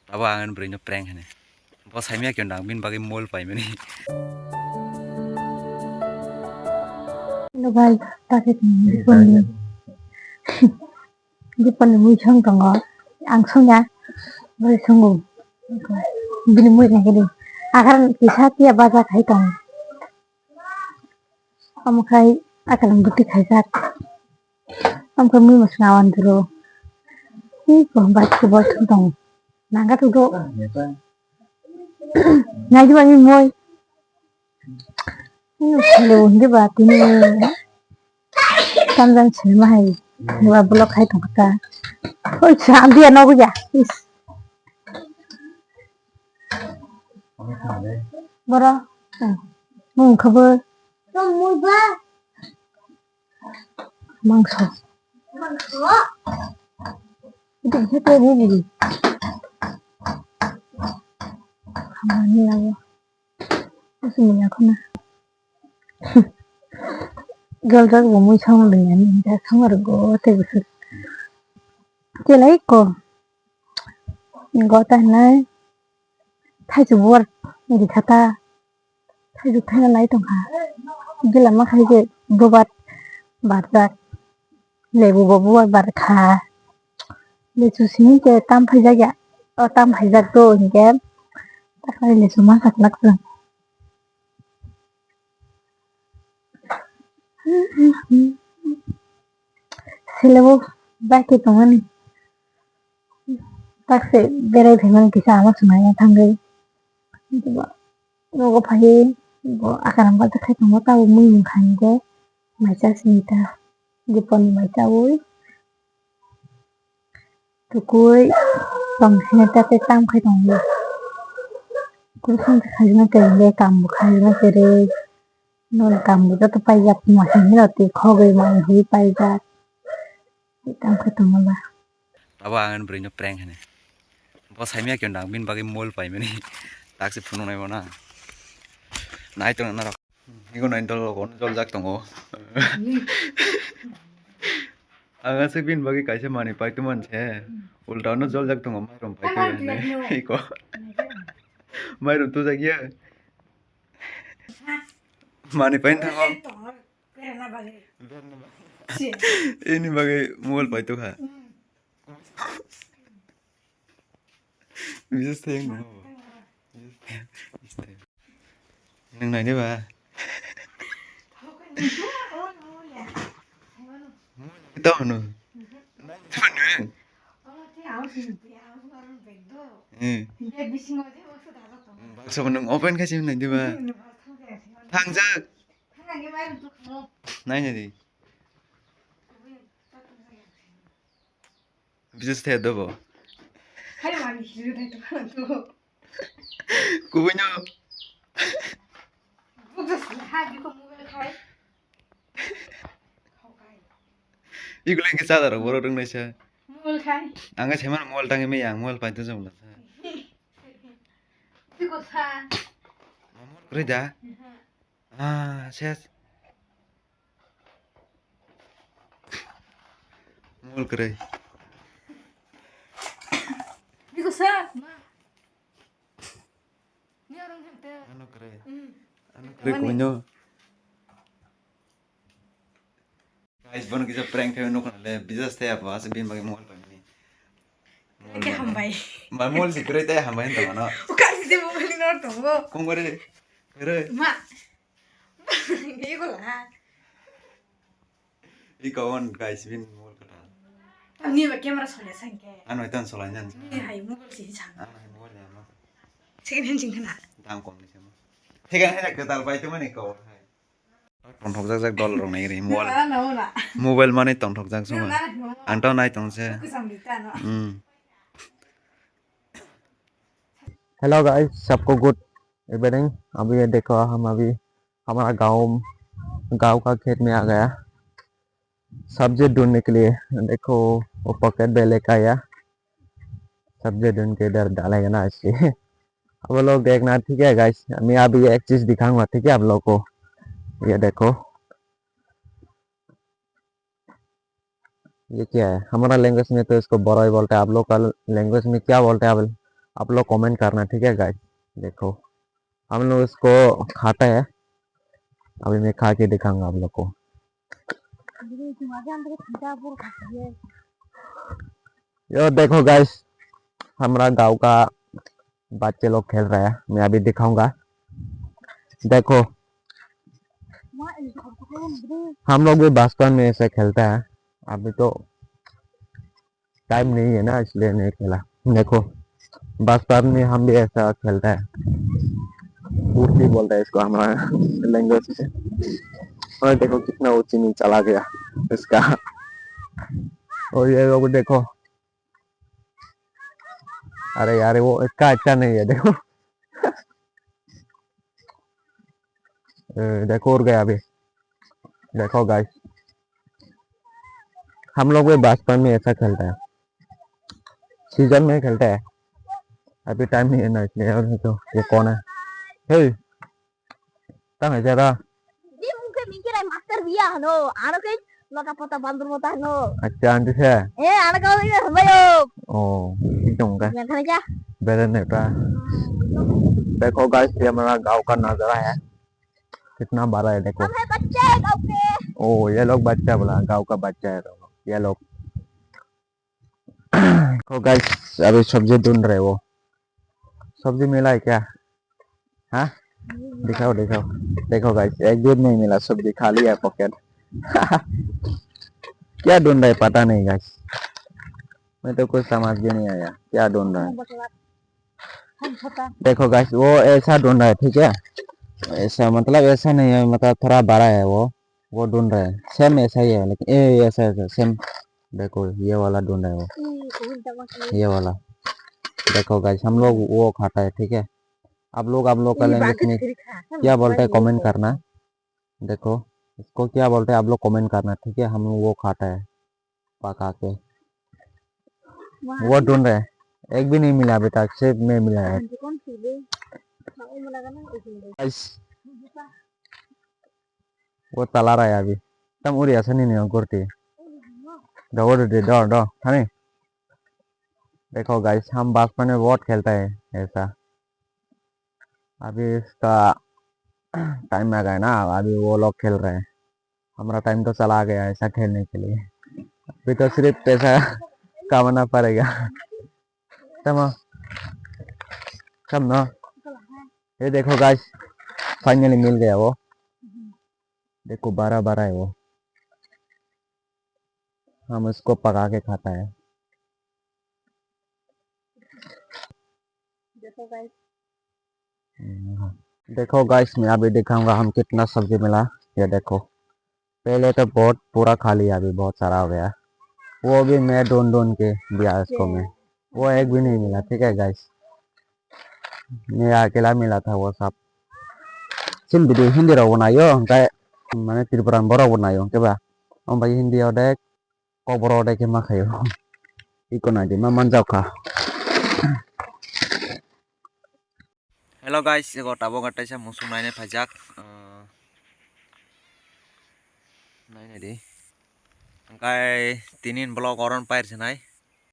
Aba angan berinya prank hane. Bos haimia kyondang bin bagi mol pai meni. Hello guys, bakit hindi pa namuy siyang tanga. Ang sungya, bari sungguh. Binimuy na gini. Akan kisah tiap baca kai tong. Kamu kai akan buti kai zat. Kamu kami mas ngawan dulu. Ini kau baca bos tong. Nangka tu do. Ngaji bani moy. Ini kalau hindi ba tini tamdan selma hai. Dua blok hai tong kata. Ôi chạm điện nó bây giờ bro mung khabar mangso itu bisa kayak gini kamani lagi masih banyak kan gal gua mau sama dengan ini sama rego terus celai ko gua tanah thay chủ buồn thì kata thay chủ thay lấy tổng hà cái là mắc hay cái bố bát bát bát lệ bố bố bát khá lệ chủ sinh cái tam phải ra dạ ở tam phải ra rồi thì cái ta phải lệ chủ mắc thật lắc rồi xin lỗi bố ba cái tổng anh ta sẽ về đây phải mang cái sao mà sumai thằng người Gua pagi gua akan baca kai tong tahu mung kan ge maca sinita di pon maca woi tu kui tong sinita te tam kai tong le ku sang khai na ke le kam bu khai na ke re non kam bu to pai yap ma sin ni ti kho ge ma hui pai ja tam kai tong ba Aba angan berinya prank hane. Bos haimia kyondang bin bagi mol pai meni. Taksi phunu nai bona. Nai tong na rak. Igo nai dol kon jol jak tongo. Anga se bin bagi kaise mani pai tu man che. Ulta no jol jak tongo mai rom pai tu ne. Iko. Mai rom tu jak ye. Mani pai tongo. Ini bagi mol pai tu ha. Bisa sayang no. Nang nai ba. Ito no. Bakso nang open kasi nang di ba? Tangjak. Nai na di. Bisa stay do bo. Kubunya. Iku lagi sadar boro rung nai sa. Anga seman mol tangi me yang mol pai tu jom la. Mamol kerja. Ah, ses. Mol kerja. Ano kerja? Ano kerja kubunya? Guys, bon kita prank kayak nu kan le bisa stay apa asal bin bagi mol pai ni. Ke hambai. Mol si kerja teh hamain tu mana? Uka si de mobile nor tongo. Kung kore. Kore. Ma. Igo la. Ikawan guys bin mol kata. Ni ba camera sole sanke. Ano itan solanyan. Ni hai mobile si chang. Ano mol ya ma. Second hand jing kana. Dang kom ni sama. Tegan hena ketal pai tu mana kau? Tong thok jak jak dol rong nai ri mol. Na na. Mobile mana tong thok jak sama. Na. Antau nai tong se. Ku sam dita no. Hello guys सबको good evening. अभी ये देखो हम अभी हमारा गांव का खेत में आ गया सब्जी ढूंढने के लिए। देखो वो पॉकेट में लेकर आया सब्जी ढूंढ के इधर डालेगा ना इसलिए अब लोग देखना ठीक है गाइस। मैं अभी एक चीज दिखाऊंगा ठीक है आप लोग को। ये देखो ये क्या है, हमारा लैंग्वेज में तो इसको बरई बोलते हैं, आप लोग का लैंग्वेज में क्या बोलते हैं आप लोग कमेंट करना, ठीक है गाइस। देखो हम लोग इसको खाते हैं, अभी मैं खा के दिखाऊंगा आप लोग को। यो देखो गाइस, हमारा गांव का बच्चे लोग खेल रहे हैं, मैं अभी दिखाऊंगा। देखो हम लोग भी बचपन में ऐसे खेलते हैं, अभी तो टाइम नहीं है ना, इसलिए नहीं खेला। देखो बचपन में हम भी ऐसा खेलते हैं, ऊँची बोलते हैं इसको हमारा लैंग्वेज में। और देखो कितना ऊँची नहीं चला गया इसका। और ये लोग देखो, अरे यार वो इसका अच्छा नहीं है, देखो देखो उड़ गया अभी। देखो गाइस, हम लोग भी बचपन में ऐसा खेलते हैं, सीजन में खेलते हैं, अभी टाइम नहीं है ना इसलिए। और देखो ये कौन है, हे तंग है जरा। Di mungkin mikir ay master biya no. Ano kay lota pota bandur mota no. अच्छा आंटी से Ano kau ini bayo. ओ क्यों का Yang kana ja. बेरे नहीं था। देखो गाइस, ये हमारा गांव का नजारा है, कितना बड़ा है देखो। Hai bacche kau ke. ओ ये लोग बच्चा बोला, गांव का बच्चा है ये लोग। देखो गाइस, अभी सब्जी ढूंढ रहे वो, सब्जी मिला है क्या? हाँ दिखाओ दिखाओ। देखो गाइस, एक भी नहीं मिला, सब्जी खाली है पॉकेट। क्या ढूंढ रहे पता नहीं गाइस, मैं तो कुछ समझ भी नहीं आया क्या ढूंढ रहा है। देखो गाइस, वो ऐसा ढूंढ रहा है, ठीक है, ऐसा मतलब ऐसा नहीं है, मतलब थोड़ा बड़ा है वो ढूंढ रहा है, सेम ऐसा ही है लेकिन ऐसा ऐसा सेम। देखो ये वाला ढूंढ रहा है वो, ये वाला। देखो गाइस, हम लोग वो खाता है, ठीक है। आप लोग का लैंग्वेज में क्या बोलते हैं कमेंट करना। देखो इसको क्या बोलते हैं आप लोग कमेंट करना, ठीक है। हम लोग वो खाता है पका के, वो ढूंढ रहे हैं, एक भी नहीं मिला अभी तक, सिर्फ में मिला है। Guys, वो चला रहा है अभी, तम उड़ी ऐसा नहीं करती दौड़ दे दौड़ दौड़ थाने। देखो गाइस, हम बचपन में बहुत खेलता है ऐसा, अभी इसका टाइम आ गया ना, अभी वो लोग खेल रहे हैं, हमारा टाइम तो चला गया ऐसा खेलने के लिए। अभी तो सिर्फ पैसा कमाना पड़ेगा। तम ना, ये देखो गाइस, फाइनली मिल गया वो, देखो बड़ा बड़ा है वो, हम इसको पका के खाता है। देखो गाइस, मैं अभी दिखाऊंगा हम कितना सब्जी मिला। ये देखो, पहले तो बहुत पूरा खा लिया, अभी बहुत सारा हो गया, वो भी मैं ढूंढ ढूंढ के दिया इसको मैं, वो एक भी नहीं मिला, ठीक है गाइस, मैं अकेला मिला था वो सब। सिल वीडियो हिंदी राव बनायो ओमफ्राय माने त्रिपुरान बर' बनायो केबा ओमफ्राय हिंदी देख कबर देख मा खायो इको नादि मा मान जावखा। Hello guys, iko tabo gatai sa musung naine pajak. Naine di. Angkai tinin blog oron pair sinai.